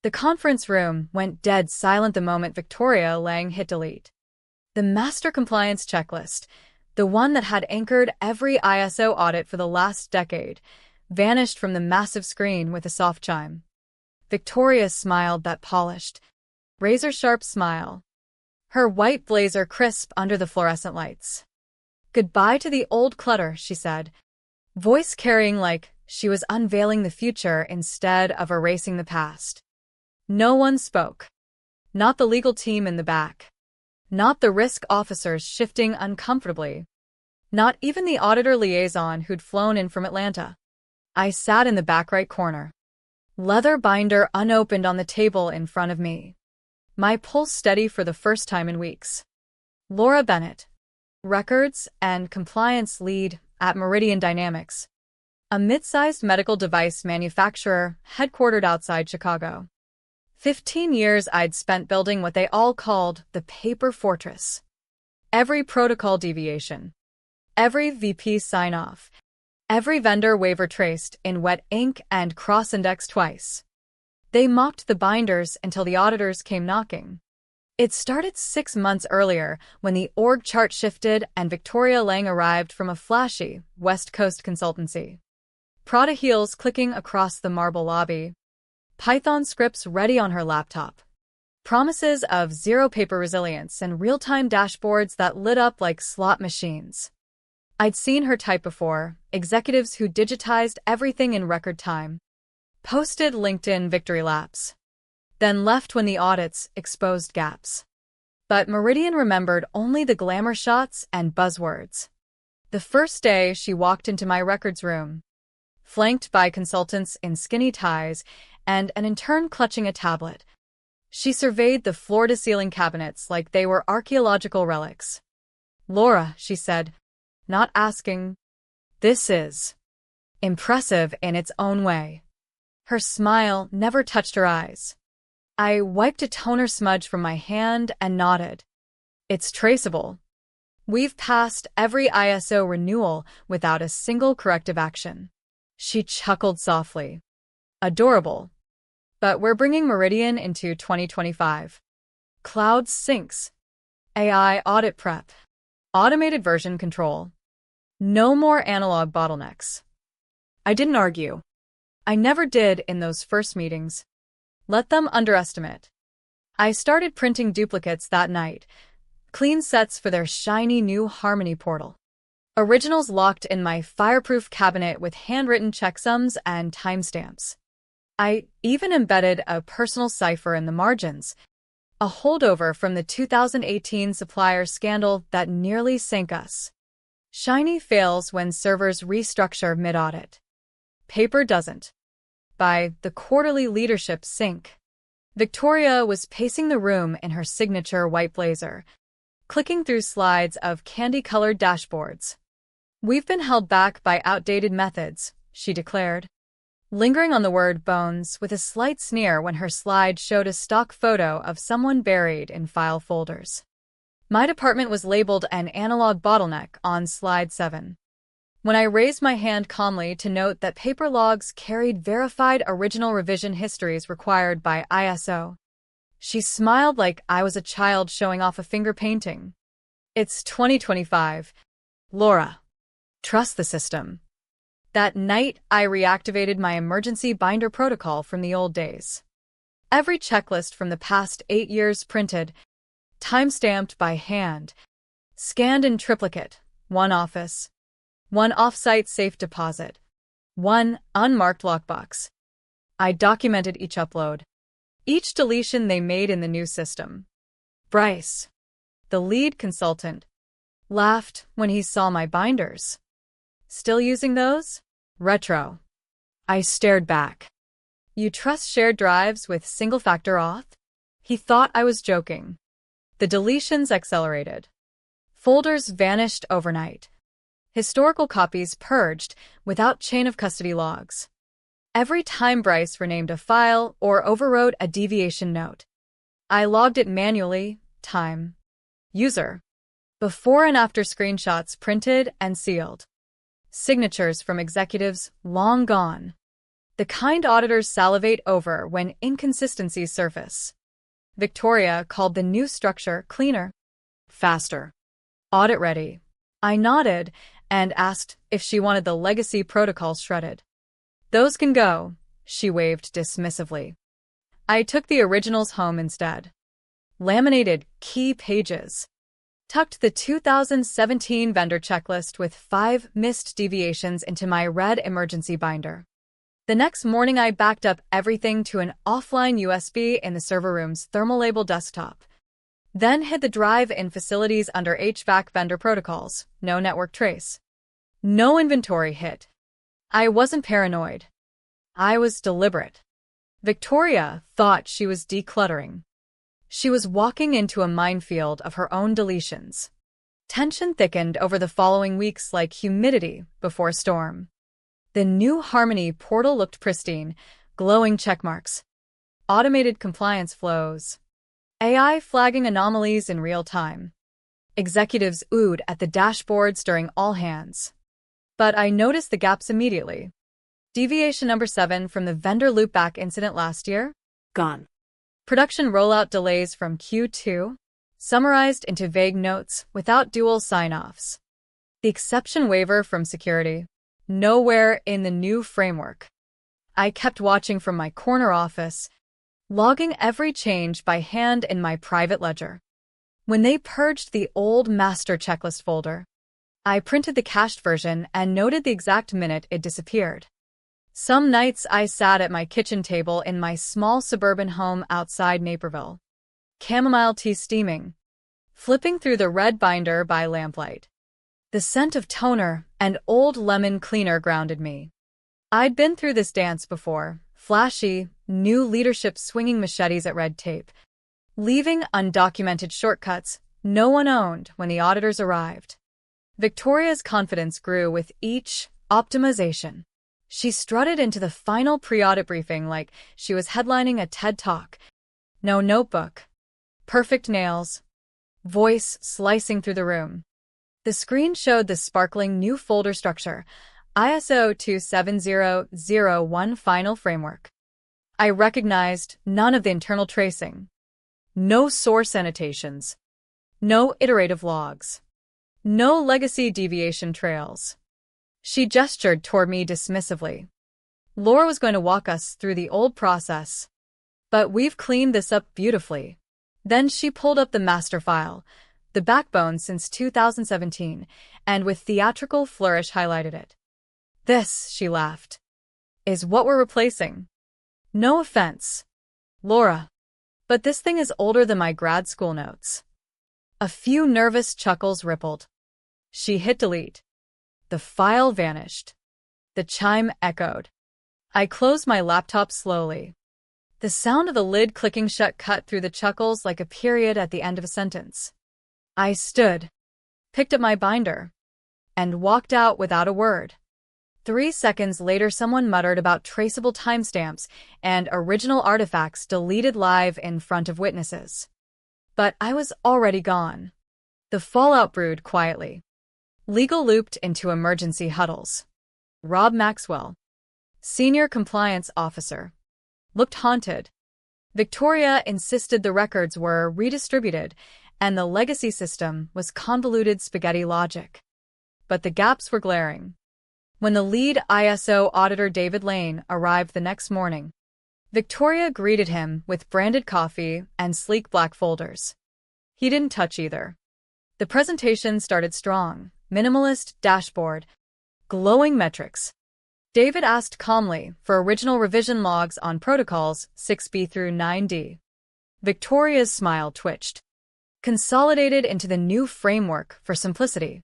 The conference room went dead silent the moment Victoria Lang hit delete. The master compliance checklist, the one that had anchored every ISO audit for the last decade, vanished from the massive screen with a soft chime. Victoria smiled that polished, razor-sharp smile, her white blazer crisp under the fluorescent lights. "Goodbye to the old clutter," she said, voice carrying like she was unveiling the future instead of erasing the past. No one spoke. Not the legal team in the back. Not the risk officers shifting uncomfortably. Not even the auditor liaison who'd flown in from Atlanta. I sat in the back right corner. Leather binder unopened on the table in front of me. My pulse steady for the first time in weeks. Laura Bennett, Records and Compliance Lead at Meridian Dynamics, a mid-sized medical device manufacturer headquartered outside Chicago. 15 years I'd spent building what they all called the paper fortress. Every protocol deviation, every VP sign-off, every vendor waiver traced in wet ink and cross-indexed twice. They mocked the binders until the auditors came knocking. It started 6 months earlier when the org chart shifted and Victoria Lang arrived from a flashy West Coast consultancy. Prada heels clicking across the marble lobby. Python scripts ready on her laptop. Promises of zero paper resilience and real-time dashboards that lit up like slot machines. I'd seen her type before, executives who digitized everything in record time. Posted LinkedIn victory laps. Then left when the audits exposed gaps. But Meridian remembered only the glamour shots and buzzwords. The first day she walked into my records room, flanked by consultants in skinny ties and an intern clutching a tablet. She surveyed the floor-to-ceiling cabinets like they were archaeological relics. "Laura," she said, not asking, "This is impressive in its own way." Her smile never touched her eyes. I wiped a toner smudge from my hand and nodded. "It's traceable. We've passed every ISO renewal without a single corrective action." She chuckled softly. "Adorable. But we're bringing Meridian into 2025. Cloud syncs, AI audit prep, automated version control. No more analog bottlenecks." I didn't argue. I never did in those first meetings. Let them underestimate. I started printing duplicates that night, clean sets for their shiny new Harmony portal. Originals locked in my fireproof cabinet with handwritten checksums and timestamps. I even embedded a personal cipher in the margins, a holdover from the 2018 supplier scandal that nearly sank us. Shiny fails when servers restructure mid-audit. Paper doesn't. By the quarterly leadership sync. Victoria was pacing the room in her signature white blazer, clicking through slides of candy-colored dashboards. "We've been held back by outdated methods," she declared, lingering on the word bones with a slight sneer when her slide showed a stock photo of someone buried in file folders. My department was labeled an analog bottleneck on slide 7. When I raised my hand calmly to note that paper logs carried verified original revision histories required by ISO, she smiled like I was a child showing off a finger painting. "It's 2025. Laura. Trust the system." That night, I reactivated my emergency binder protocol from the old days. Every checklist from the past 8 years printed, time-stamped by hand, scanned in triplicate, one office, one off-site safe deposit, one unmarked lockbox. I documented each upload, each deletion they made in the new system. Bryce, the lead consultant, laughed when he saw my binders. "Still using those? Retro." I stared back. "You trust shared drives with single-factor auth?" He thought I was joking. The deletions accelerated. Folders vanished overnight. Historical copies purged without chain of custody logs. Every time Bryce renamed a file or overwrote a deviation note, I logged it manually, time, user, before and after screenshots printed and sealed. Signatures from executives long gone. The kind auditors salivate over when inconsistencies surface. Victoria called the new structure cleaner, faster, audit-ready. I nodded and asked if she wanted the legacy protocols shredded. Those can go, she waved dismissively. I took the originals home instead. Laminated key pages. Tucked the 2017 vendor checklist with 5 missed deviations into my red emergency binder. The next morning I backed up everything to an offline USB in the server room's thermal label desktop. Then hid the drive in facilities under HVAC vendor protocols, no network trace. No inventory hit. I wasn't paranoid. I was deliberate. Victoria thought she was decluttering. She was walking into a minefield of her own deletions. Tension thickened over the following weeks like humidity before a storm. The new Harmony portal looked pristine, glowing checkmarks, automated compliance flows, AI flagging anomalies in real time. Executives oohed at the dashboards during all hands. But I noticed the gaps immediately. Deviation number 7 from the vendor loopback incident last year? Gone. Production rollout delays from Q2? Summarized into vague notes without dual sign-offs. The exception waiver from security? Nowhere in the new framework. I kept watching from my corner office, logging every change by hand in my private ledger. When they purged the old master checklist folder, I printed the cached version and noted the exact minute it disappeared. Some nights I sat at my kitchen table in my small suburban home outside Naperville, chamomile tea steaming, flipping through the red binder by lamplight. The scent of toner and old lemon cleaner grounded me. I'd been through this dance before, flashy, new leadership swinging machetes at red tape, leaving undocumented shortcuts no one owned when the auditors arrived. Victoria's confidence grew with each optimization. She strutted into the final pre-audit briefing like she was headlining a TED Talk. No notebook. Perfect nails. Voice slicing through the room. The screen showed the sparkling new folder structure, ISO 27001 Final Framework. I recognized none of the internal tracing. No source annotations. No iterative logs. No legacy deviation trails. She gestured toward me dismissively. Laura was going to walk us through the old process. But we've cleaned this up beautifully. Then she pulled up the master file, the backbone since 2017, and with theatrical flourish highlighted it. This, she laughed, is what we're replacing. No offense, Laura, but this thing is older than my grad school notes. A few nervous chuckles rippled. She hit delete. The file vanished. The chime echoed. I closed my laptop slowly. The sound of the lid clicking shut cut through the chuckles like a period at the end of a sentence. I stood, picked up my binder, and walked out without a word. 3 seconds later, someone muttered about traceable timestamps and original artifacts deleted live in front of witnesses. But I was already gone. The fallout brewed quietly. Legal looped into emergency huddles. Rob Maxwell, Senior Compliance Officer, looked haunted. Victoria insisted the records were redistributed and the legacy system was convoluted spaghetti logic. But the gaps were glaring. When the lead ISO auditor David Lane arrived the next morning, Victoria greeted him with branded coffee and sleek black folders. He didn't touch either. The presentation started strong. Minimalist dashboard, glowing metrics. David asked calmly for original revision logs on protocols 6B through 9D. Victoria's smile twitched. Consolidated into the new framework for simplicity.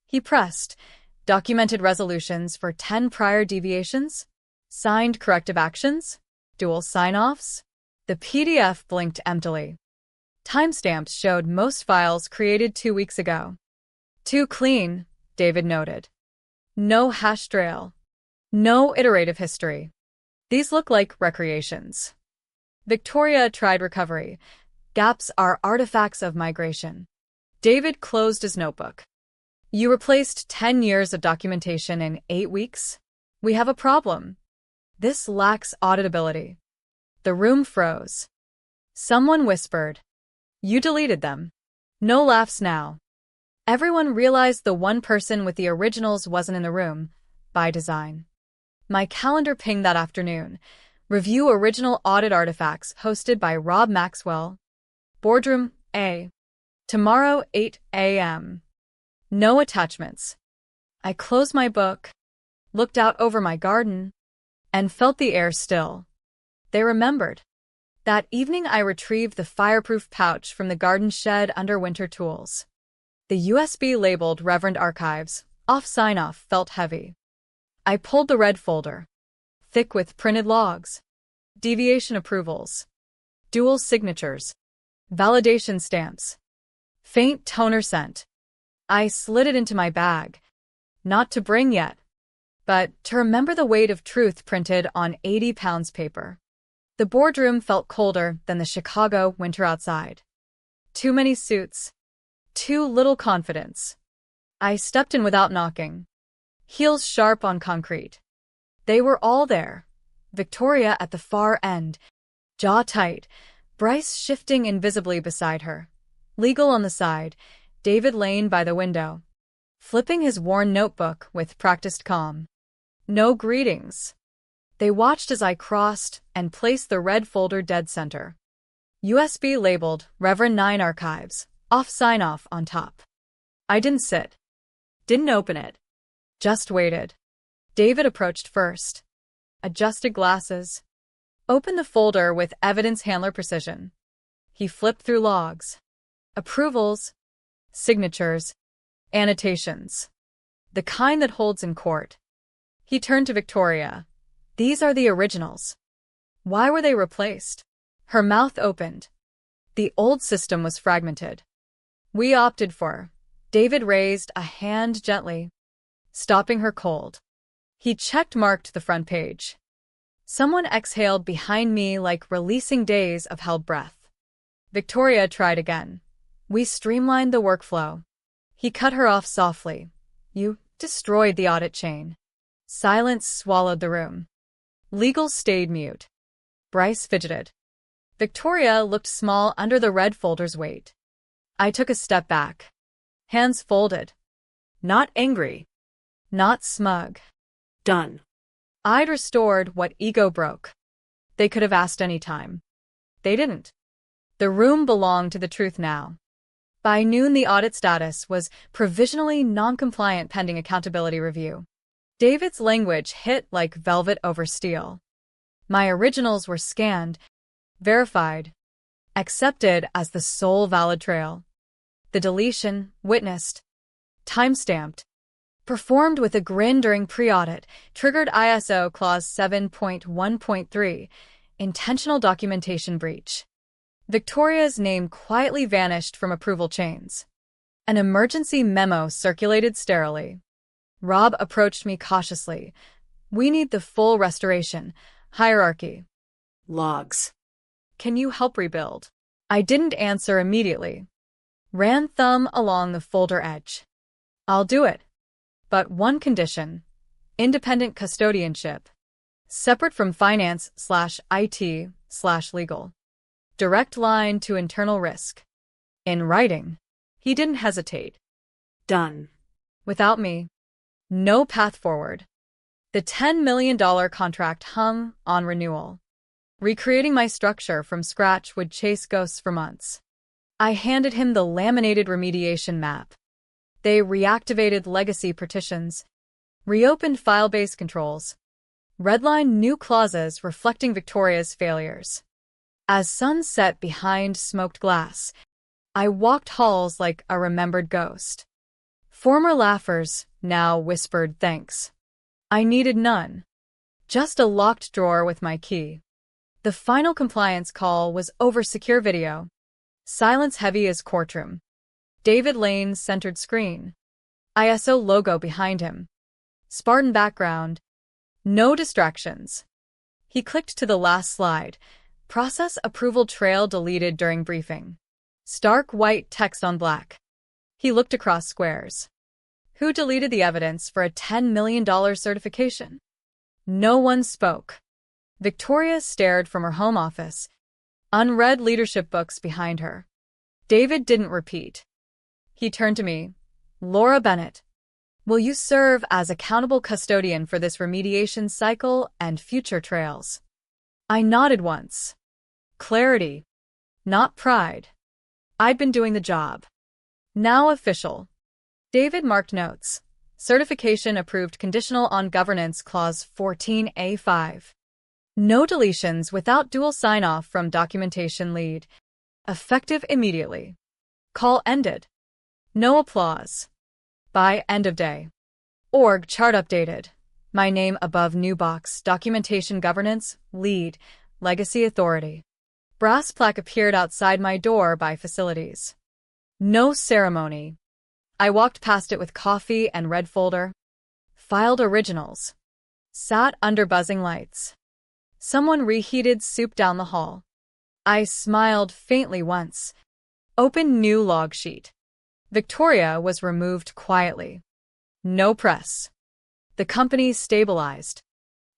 He pressed, documented resolutions for 10 prior deviations, signed corrective actions, dual sign-offs. The PDF blinked emptily. Timestamps showed most files created 2 weeks ago. Too clean, David noted. No hash trail. No iterative history. These look like recreations. Victoria tried recovery. Gaps are artifacts of migration. David closed his notebook. You replaced 10 years of documentation in 8 weeks? We have a problem. This lacks auditability. The room froze. Someone whispered, "You deleted them." No laughs now. Everyone realized the one person with the originals wasn't in the room, by design. My calendar pinged that afternoon. Review original audit artifacts hosted by Rob Maxwell. Boardroom A. Tomorrow, 8 a.m. No attachments. I closed my book, looked out over my garden, and felt the air still. They remembered. That evening I retrieved the fireproof pouch from the garden shed under winter tools. The USB labeled Reverend Archives, off sign-off, felt heavy. I pulled the red folder, thick with printed logs, deviation approvals, dual signatures, validation stamps, faint toner scent. I slid it into my bag, not to bring yet, but to remember the weight of truth printed on 80 pounds paper. The boardroom felt colder than the Chicago winter outside. Too many suits, too little confidence. I stepped in without knocking, heels sharp on concrete. They were all there. Victoria at the far end, jaw tight, Bryce shifting invisibly beside her, Legal on the side, David Lane by the window, flipping his worn notebook with practiced calm. No greetings. They watched as I crossed and placed the red folder dead center. USB labeled Reverend 9 Archives, off sign-off on top. I didn't sit. Didn't open it. Just waited. David approached first. Adjusted glasses. Opened the folder with evidence handler precision. He flipped through logs. Approvals. Signatures. Annotations. The kind that holds in court. He turned to Victoria. These are the originals. Why were they replaced? Her mouth opened. The old system was fragmented. We opted for. David raised a hand gently, stopping her cold. He check-marked the front page. Someone exhaled behind me like releasing days of held breath. Victoria tried again. We streamlined the workflow. He cut her off softly. You destroyed the audit chain. Silence swallowed the room. Legal stayed mute. Bryce fidgeted. Victoria looked small under the red folder's weight. I took a step back. Hands folded. Not angry. Not smug. Done. I'd restored what ego broke. They could have asked any time. They didn't. The room belonged to the truth now. By noon, the audit status was provisionally non-compliant pending accountability review. David's language hit like velvet over steel. My originals were scanned, verified, accepted as the sole valid trail. The deletion, witnessed, time-stamped, performed with a grin during pre-audit, triggered ISO Clause 7.1.3, intentional documentation breach. Victoria's name quietly vanished from approval chains. An emergency memo circulated sterilely. Rob approached me cautiously. We need the full restoration. Hierarchy. Logs. Can you help rebuild? I didn't answer immediately. Ran thumb along the folder edge. I'll do it. But one condition. Independent custodianship. Separate from finance/IT/legal. Direct line to internal risk. In writing. He didn't hesitate. Done. Without me. No path forward. The $10 million contract hung on renewal. Recreating my structure from scratch would chase ghosts for months. I handed him the laminated remediation map. They reactivated legacy partitions, reopened file-based controls, redlined new clauses reflecting Victoria's failures. As sun set behind smoked glass, I walked halls like a remembered ghost. Former laughers now whispered thanks. I needed none. Just a locked drawer with my key. The final compliance call was over secure video. Silence heavy as courtroom. David Lane's centered screen. ISO logo behind him. Spartan background. No distractions. He clicked to the last slide. Process approval trail deleted during briefing. Stark white text on black. He looked across squares. Who deleted the evidence for a $10 million certification? No one spoke. Victoria stared from her home office, unread leadership books behind her. David didn't repeat. He turned to me. Laura Bennett, will you serve as accountable custodian for this remediation cycle and future trails? I nodded once. Clarity, not pride. I'd been doing the job. Now official. David marked notes. Certification approved conditional on governance clause 14A5. No deletions without dual sign-off from documentation lead. Effective immediately. Call ended. No applause. By end of day. Org chart updated. My name above new box, documentation governance, lead, legacy authority. Brass plaque appeared outside my door by facilities. No ceremony. I walked past it with coffee and red folder. Filed originals. Sat under buzzing lights. Someone reheated soup down the hall. I smiled faintly once. Opened new log sheet. Victoria was removed quietly. No press. The company stabilized.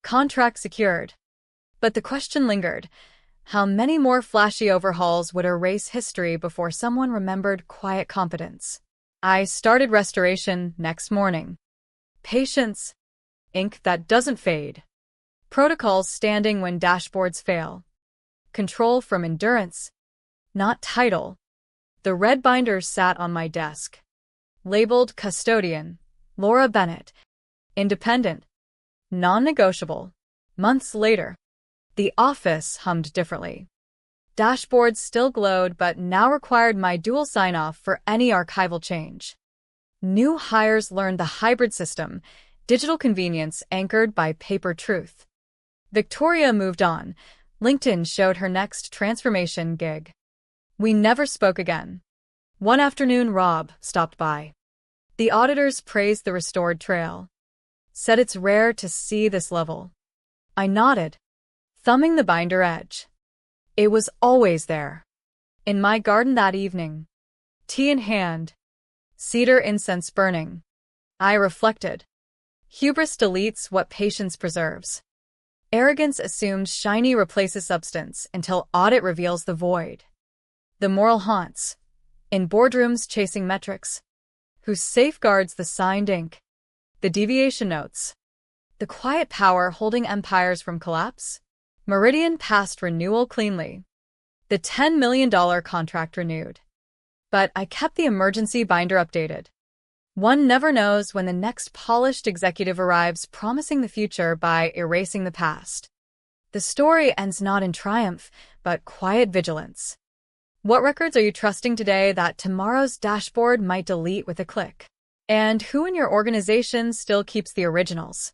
Contract secured. But the question lingered. How many more flashy overhauls would erase history before someone remembered quiet competence? I started restoration next morning. Patience. Ink that doesn't fade. Protocols standing when dashboards fail. Control from endurance, not title. The red binders sat on my desk. Labeled Custodian, Laura Bennett. Independent. Non-negotiable. Months later, the office hummed differently. Dashboards still glowed but now required my dual sign-off for any archival change. New hires learned the hybrid system, digital convenience anchored by paper truth. Victoria moved on. LinkedIn showed her next transformation gig. We never spoke again. One afternoon, Rob stopped by. The auditors praised the restored trail. Said it's rare to see this level. I nodded, thumbing the binder edge. It was always there. In my garden that evening. Tea in hand. Cedar incense burning. I reflected. Hubris deletes what patience preserves. Arrogance assumes shiny replaces substance until audit reveals the void. The moral haunts. In boardrooms chasing metrics. Who safeguards the signed ink? The deviation notes. The quiet power holding empires from collapse? Meridian passed renewal cleanly. The $10 million contract renewed. But I kept the emergency binder updated. One never knows when the next polished executive arrives promising the future by erasing the past. The story ends not in triumph, but quiet vigilance. What records are you trusting today that tomorrow's dashboard might delete with a click? And who in your organization still keeps the originals?